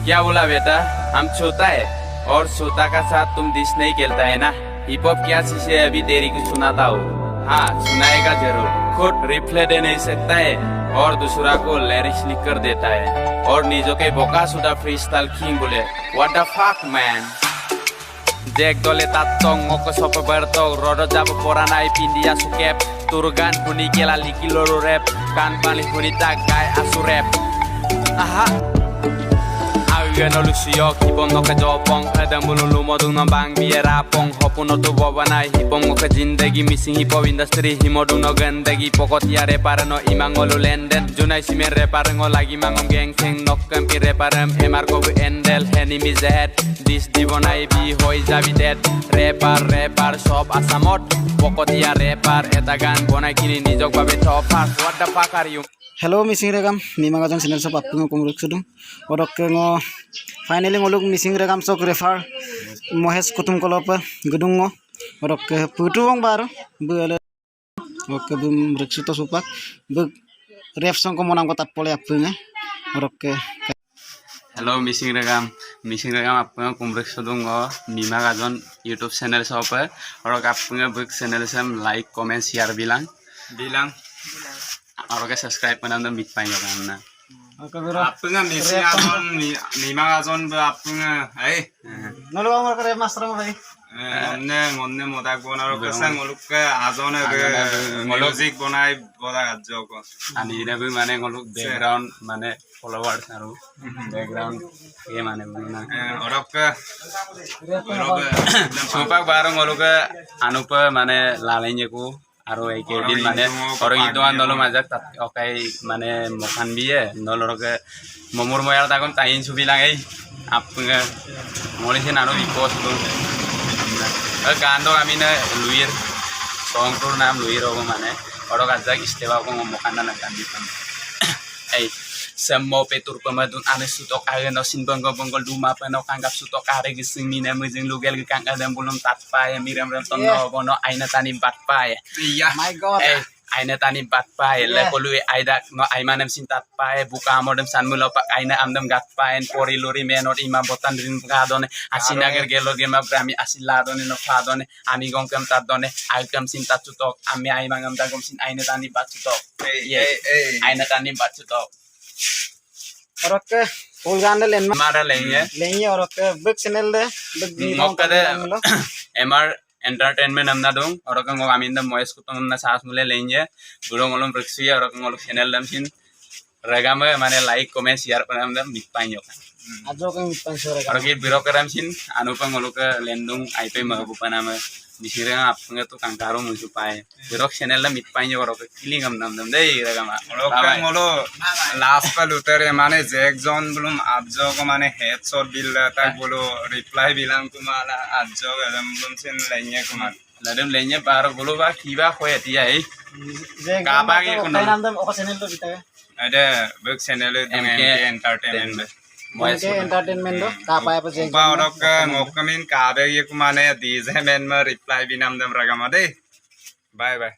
क्या बोला बेटा? हम छोटा है और छोटा का साथ तुम डिश नहीं खेलता है ना। हिप हॉप क्या चीज है अभी तेरी को सुनाता हूँ। हाँ सुनाएगा जरूर। खुद रिप्ले दे नहीं सकता है और दूसरा को लिरिक्स लिख कर देता है और निजो के बोका सुधा फ्री स्टाइल किंग बोले what the fuck man. Jack dole tatong ngoko sopo bertong rodo jabo poranai pindia sukep turgan huni kela liki loro rap kan paling huni tagai asu rap aha aga no lucio kipom no ka jopong ada mululu modung no bang biara pong hopun no tu bobanai hipom no ka jindagi missing hip hop industry himodung no gandagi pokotia repar no imang olu lenden junai simen repar ngo lagi mangom geng sing nok kampi reparam emar ko endel enemy zed this divonai bi hoi jabi dead repar shop asamot pokotia repar eta gan bonai kini nijok babe top what the fuck are you. Hello missing regam mima gajon channel sa papung ko muruk sudum orok ngo finally ngoluk missing regam sok refer mohes kutum kolop gedung ngo orok putu bang bar bele ok bum reksito supak bu ref song ko monang ko tapole apung orok Hello missing regam apung ko muruk sudum ngo mima gajon YouTube channel sa pa orok apung book channel sam like comment share bilang और के सब्सक्राइब करना तो मिट पाएंगे करना आपंगा मिसिंग आजन नीमा आजन आपंगा है नलो हमर करे मास्टर भाई मन्ने मोदाक बनार केसा ngoluk के आजन म्यूजिक बनाय बड़ा गाजो को अनि ने भी माने ngoluk बैकग्राउंड माने फॉलोअर्स आरो बैकग्राउंड ये माने बना औरक के सुपाक बारो ngoluk के अनुप माने लालेंजे को aro ekedin mane orang itu an dolo majak okai mane mokan biye dolo ke momur moyal takon tain subilang apnga molisin aro ipos tu kando kami ne luir songkur nam luir ogo mane orang ajak istiwa ko mokan na kandipan semua petur pemadun ane sutok are no sin bonggol duma peno kanggap sutok are gising mine mujing lugel gi kang adam bulum tatpa ya miram ram tono bono aina tani batpa ya iya my god aina tani batpa ya le polu aida no aimanem sin tatpa ya buka modem san mulo pak aina amdem gatpa en pori lori menot ima botan rin gadone asina ger gelo gema brami asila done no fadone ami gongkem tadone aikam sin tatutok ami aimangam dagom sin aina tani batutok aina tani batutok orok full channel en मारा लेंगे orok book channel de मौका दे MR entertainment हमना दूं और अगर वो आमिंदा मॉइस को तो हमना सास मुले लेंगे बुरों गोलम प्रक्रिया और अगर गोलम चैनल लम्सिन रगा में माने लाइक कमेंट शेयर पर हमना मिट पाएंगे ajo kang sponsor और अगर बिरो करम सिन अनुपम गोलों का लेंडुंग आईपे मगबुपाना में दिशिरें आपने तो कंकारों मुझे पाए बिरो चैनल ला मिट पाएंगे और अगर किलिंग हम नम दे रगा मा औरक के ngolo लास्ट पर उतरे माने जैक जॉन बुलुम आजो को माने हेडशॉट बिल तक बोलो रिप्लाई बिलांग कुमाला आजो गदम बुलुम सिन लेंगे कुमार लदम लेंगे बारो बोलो बा कीबा खोए तिया काबा के ko naam dam oka channel to bitaye ada book channel MK entertainment Oke entertainment do kapaya pa jeng Orang ke ngokamin kabe ye kumane di zemen me reply binam dam ragama deh. Bye bye.